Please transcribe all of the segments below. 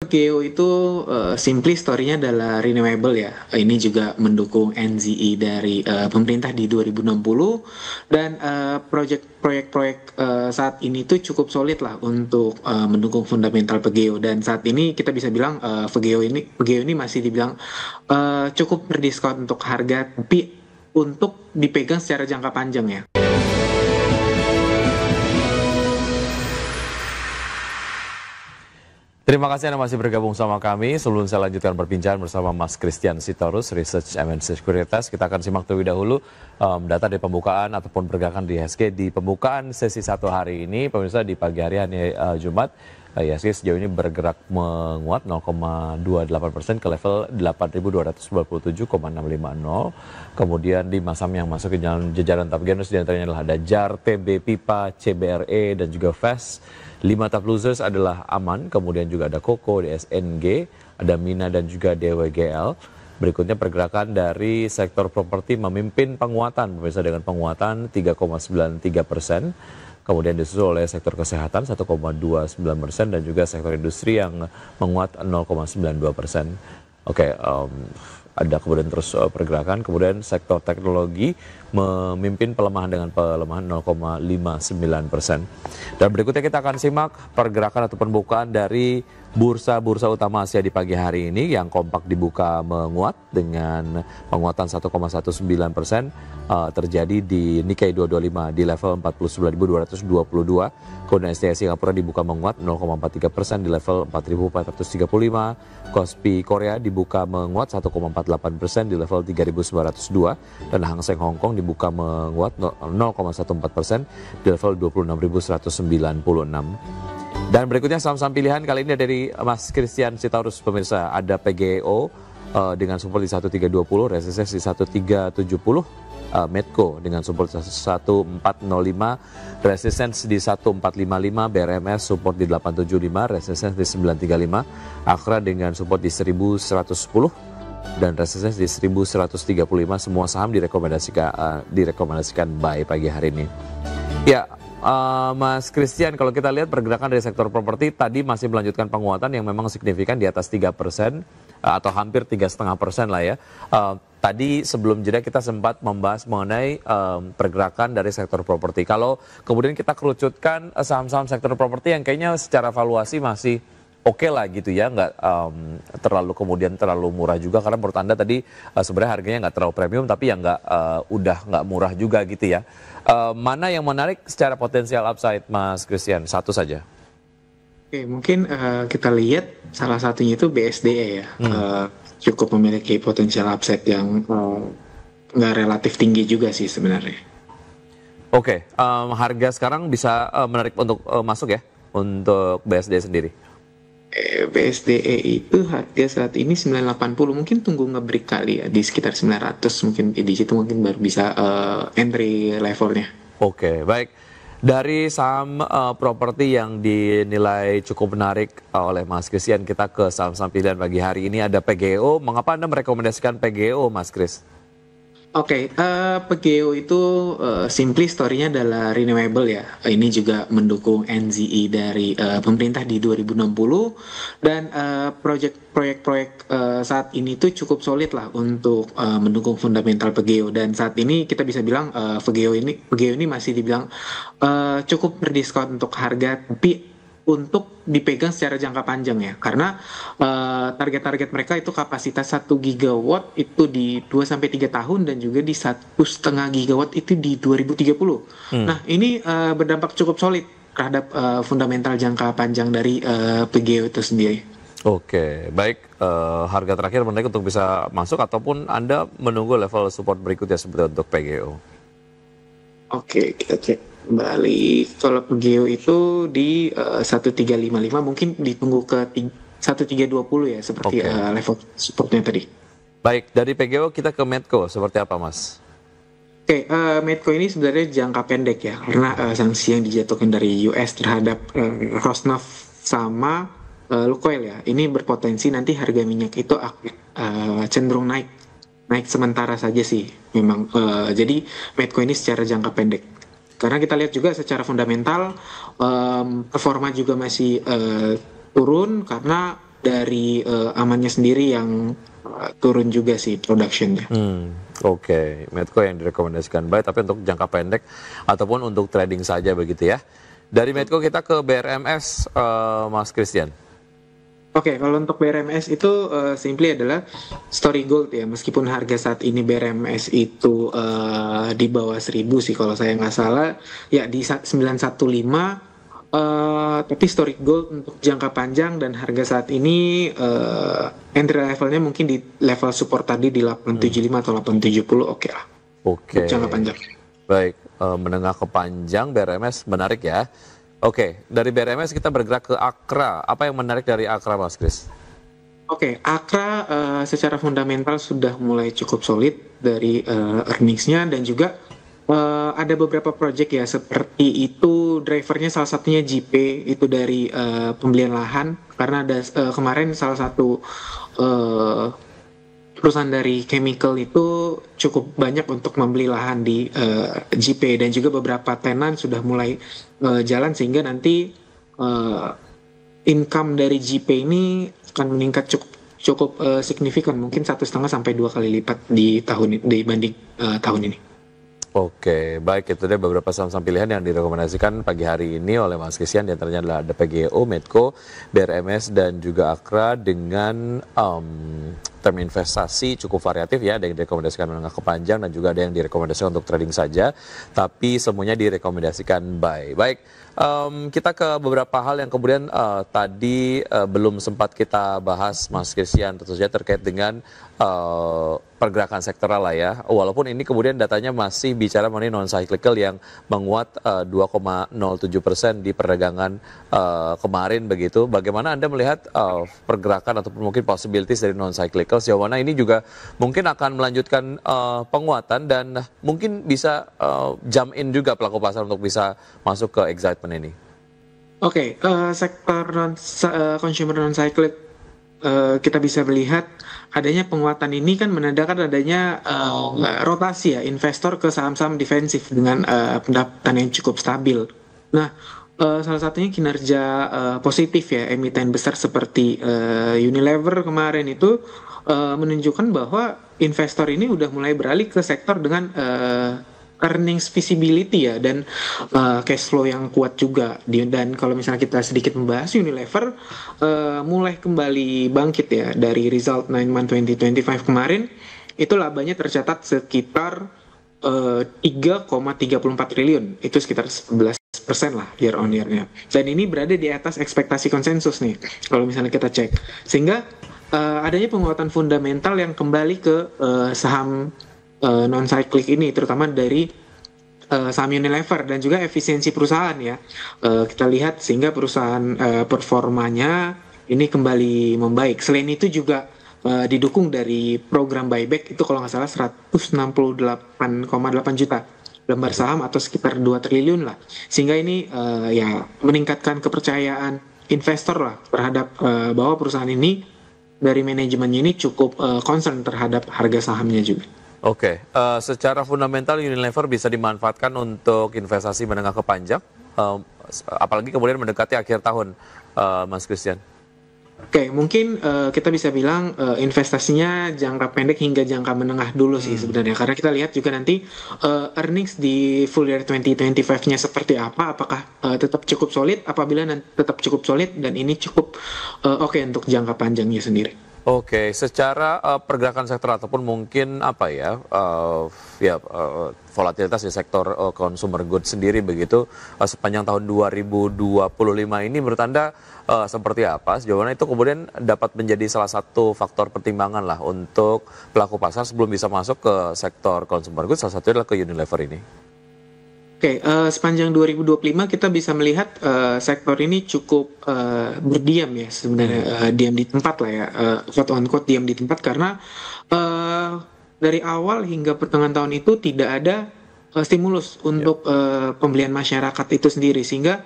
Geo itu simply story-nya adalah renewable ya. Ini juga mendukung NZE dari pemerintah di 2060 dan proyek-proyek saat ini tuh cukup solid lah untuk mendukung fundamental Pegeo dan saat ini kita bisa bilang Pegeo ini masih dibilang cukup berdiskon untuk harga tapi untuk dipegang secara jangka panjang ya. Terima kasih Anda masih bergabung sama kami. Sebelum saya lanjutkan perbincangan bersama Mas Christian Sitorus, Research MNC Sekuritas, kita akan simak terlebih dahulu data dari pembukaan ataupun pergerakan di IHSG di pembukaan sesi 1 hari ini. Pemirsa, di pagi hari Jumat, IHSG sejauh ini bergerak menguat 0,28% ke level 8.297,650. Kemudian di saham yang masuk ke jajaran top gainers diantaranya adalah ada JAR, TB, PIPA, CBRE, dan juga FAS. 5 top losers adalah Aman, kemudian juga ada Koko, DSNG, ada Mina dan juga DWGL. Berikutnya pergerakan dari sektor properti memimpin penguatan, pemirsa, dengan penguatan 3,93%. Kemudian disusul oleh sektor kesehatan 1,29% dan juga sektor industri yang menguat 0,92%. Oke, ada kemudian terus pergerakan, kemudian sektor teknologi memimpin pelemahan dengan pelemahan 0,59%. Dan berikutnya kita akan simak pergerakan atau pembukaan dari bursa-bursa utama Asia di pagi hari ini yang kompak dibuka menguat dengan penguatan 1,19% terjadi di Nikkei 225 di level 49.222. Kemudian STI Singapura dibuka menguat 0,43% di level 4.435. Kospi Korea dibuka menguat 1,48% di level 3.902 dan Hang Seng Hong Kong dibuka menguat 0,14% di level 26.196. Dan berikutnya saham-saham pilihan kali ini dari Mas Christian Sitorus, pemirsa. Ada PGO dengan support di 1320, resistance di 1370, Medco dengan support 1405, resistance di 1455, BRMS support di 875, resistance di 935, Akra dengan support di 1110 dan resistance di 1135. Semua saham direkomendasikan buy pagi hari ini. Ya, Mas Christian, kalau kita lihat pergerakan dari sektor properti tadi masih melanjutkan penguatan yang memang signifikan di atas 3% atau hampir 3,5% lah ya. Tadi sebelum jeda kita sempat membahas mengenai pergerakan dari sektor properti. Kalau kemudian kita kerucutkan saham-saham sektor properti yang kayaknya secara valuasi masih oke lah gitu ya, nggak terlalu murah juga, karena menurut Anda tadi sebenarnya harganya nggak terlalu premium tapi yang nggak murah juga gitu ya. Mana yang menarik secara potensial upside, Mas Christian? Satu saja. Oke, mungkin kita lihat salah satunya itu BSDE ya. Cukup memiliki potensial upside yang nggak relatif tinggi juga sih sebenarnya. Oke, harga sekarang bisa menarik untuk masuk ya untuk BSDE sendiri? BSDE itu harga saat ini 980, mungkin tunggu nge-break kali ya di sekitar 900, mungkin di situ mungkin baru bisa entry levelnya. Oke, baik. Dari saham properti yang dinilai cukup menarik oleh Mas Christian, kita ke saham-saham pilihan pagi hari ini. Ada PGO. Mengapa Anda merekomendasikan PGO, Mas Chris? Oke, Pegeo itu simply story-nya adalah renewable ya. Ini juga mendukung NZE dari pemerintah di 2060 dan proyek-proyek saat ini tuh cukup solid lah untuk mendukung fundamental Pegeo dan saat ini kita bisa bilang Pegeo ini masih dibilang cukup berdiskon untuk harga tapi untuk dipegang secara jangka panjang ya, karena target-target mereka itu kapasitas 1 gigawatt itu di 2-3 tahun dan juga di 1,5 gigawatt itu di 2030. Nah ini berdampak cukup solid terhadap fundamental jangka panjang dari PGO itu sendiri. Oke, baik. Harga terakhir menarik untuk bisa masuk ataupun Anda menunggu level support berikutnya seperti untuk PGO? Oke, kita cek kembali. Kalau Pegeo itu di 1355 mungkin ditunggu ke 1320 ya seperti level supportnya tadi. Baik, dari PGO kita ke Medco seperti apa, Mas? Oke, Medco ini sebenarnya jangka pendek ya karena sanksi yang dijatuhkan dari US terhadap Rosneft sama Lukoil ya. Ini berpotensi nanti harga minyak itu cenderung naik sementara saja sih memang. Jadi Medco ini secara jangka pendek. Karena kita lihat juga secara fundamental performa juga masih turun karena dari amannya sendiri yang turun juga sih productionnya. Oke, Medco yang direkomendasikan buy, tapi untuk jangka pendek ataupun untuk trading saja begitu ya. Dari Medco kita ke BRMS, Mas Christian. Oke, kalau untuk BRMS itu simply adalah story gold ya. Meskipun harga saat ini BRMS itu di bawah 1000 sih kalau saya nggak salah, ya di 915. Tapi story gold untuk jangka panjang dan harga saat ini entry levelnya mungkin di level support tadi di 875 atau 870 oke lah. Oke. Jangka panjang. Baik, menengah ke panjang BRMS menarik ya. Oke, dari BRMS kita bergerak ke Akra. Apa yang menarik dari Akra, Mas Chris? Oke, Akra secara fundamental sudah mulai cukup solid dari earnings-nya dan juga ada beberapa project ya seperti itu, drivernya salah satunya JP itu dari pembelian lahan, karena ada kemarin salah satu perusahaan dari chemical itu cukup banyak untuk membeli lahan di JP, dan juga beberapa tenan sudah mulai jalan sehingga nanti income dari JP ini akan meningkat cukup signifikan, mungkin 1,5 sampai 2 kali lipat di tahun dibanding tahun ini. Oke, baik, itu dia beberapa saham-saham pilihan yang direkomendasikan pagi hari ini oleh Mas Christian. Di antaranya adalah ada PGO, Medco, BRMS, dan juga Akra dengan term investasi cukup variatif ya. Ada yang direkomendasikan menengah ke panjang dan juga ada yang direkomendasikan untuk trading saja. Tapi semuanya direkomendasikan buy. Baik, kita ke beberapa hal yang kemudian tadi belum sempat kita bahas, Mas Christian, tentu saja terkait dengan pergerakan sektoral lah ya. Walaupun ini kemudian datanya masih bicara mengenai non-cyclical yang menguat 2,07% di perdagangan kemarin begitu. Bagaimana Anda melihat pergerakan ataupun mungkin possibilities dari non-cyclical? Sejauh mana ini juga mungkin akan melanjutkan penguatan dan mungkin bisa jump in juga pelaku pasar untuk bisa masuk ke excitement ini? Oke, sektor consumer non-cyclical kita bisa melihat adanya penguatan ini kan menandakan adanya rotasi ya investor ke saham-saham defensif dengan pendapatan yang cukup stabil. Nah, salah satunya kinerja positif ya emiten besar seperti Unilever kemarin itu menunjukkan bahwa investor ini udah mulai beralih ke sektor dengan earnings visibility ya, dan cash flow yang kuat juga. Dan kalau misalnya kita sedikit membahas Unilever mulai kembali bangkit ya dari result 9 month 2025 kemarin, itu labanya tercatat sekitar 3,34 triliun, itu sekitar 11% lah year on year-nya. Dan ini berada di atas ekspektasi konsensus nih kalau misalnya kita cek. Sehingga adanya penguatan fundamental yang kembali ke saham non-cyclic ini, terutama dari saham Unilever dan juga efisiensi perusahaan ya. Kita lihat sehingga perusahaan performanya ini kembali membaik. Selain itu juga didukung dari program buyback itu kalau nggak salah 168,8 juta lembar saham atau sekitar 2 triliun lah. Sehingga ini ya meningkatkan kepercayaan investor lah terhadap bahwa perusahaan ini dari manajemennya ini cukup concern terhadap harga sahamnya juga. Oke, secara fundamental Unilever bisa dimanfaatkan untuk investasi menengah ke panjang, apalagi kemudian mendekati akhir tahun, Mas Christian. Oke, mungkin kita bisa bilang investasinya jangka pendek hingga jangka menengah dulu sih sebenarnya, karena kita lihat juga nanti earnings di full year 2025-nya seperti apa, apakah tetap cukup solid, apabila nanti tetap cukup solid dan ini cukup oke untuk jangka panjangnya sendiri. Oke, secara pergerakan sektor ataupun mungkin apa ya, volatilitas di sektor consumer goods sendiri begitu sepanjang tahun 2025 ini menurut Anda seperti apa? Sejauh mana itu kemudian dapat menjadi salah satu faktor pertimbangan lah untuk pelaku pasar sebelum bisa masuk ke sektor consumer goods, salah satunya adalah ke Unilever ini? Oke, sepanjang 2025 kita bisa melihat sektor ini cukup berdiam ya sebenarnya, diam di tempat lah ya, quote on quote diam di tempat, karena dari awal hingga pertengahan tahun itu tidak ada stimulus untuk pembelian masyarakat itu sendiri, sehingga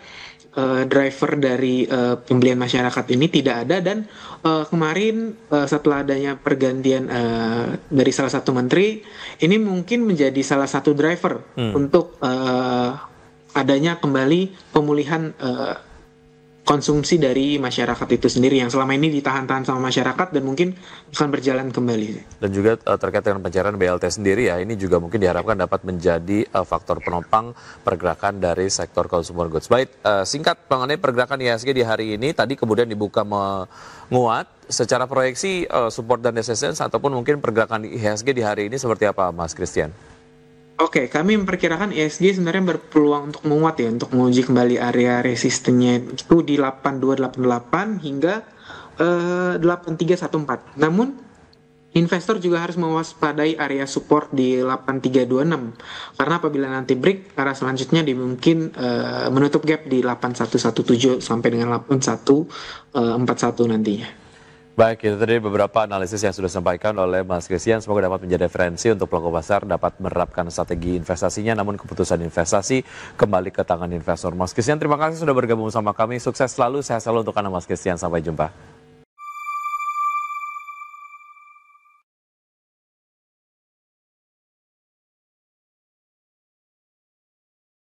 driver dari pembelian masyarakat ini tidak ada. Dan kemarin setelah adanya pergantian dari salah satu menteri, ini mungkin menjadi salah satu driver untuk adanya kembali pemulihan konsumsi dari masyarakat itu sendiri yang selama ini ditahan-tahan sama masyarakat dan mungkin akan berjalan kembali. Dan juga terkait dengan pencairan BLT sendiri ya, ini juga mungkin diharapkan dapat menjadi faktor penopang pergerakan dari sektor consumer goods. Baik, singkat mengenai pergerakan IHSG di hari ini, tadi kemudian dibuka menguat, secara proyeksi support dan resistance ataupun mungkin pergerakan IHSG di hari ini seperti apa Mas Christian? Oke, kami memperkirakan IHSG sebenarnya berpeluang untuk menguat ya, untuk menguji kembali area resistennya itu di 8288 hingga 8314. Namun, investor juga harus mewaspadai area support di 8326 karena apabila nanti break, arah selanjutnya dimungkin menutup gap di 8117 sampai dengan 8141 nantinya. Baik, itu tadi beberapa analisis yang sudah disampaikan oleh Mas Christian. Semoga dapat menjadi referensi untuk pelaku pasar dapat menerapkan strategi investasinya, namun keputusan investasi kembali ke tangan investor. Mas Christian, terima kasih sudah bergabung sama kami. Sukses selalu, sehat selalu untuk Anda Mas Christian. Sampai jumpa.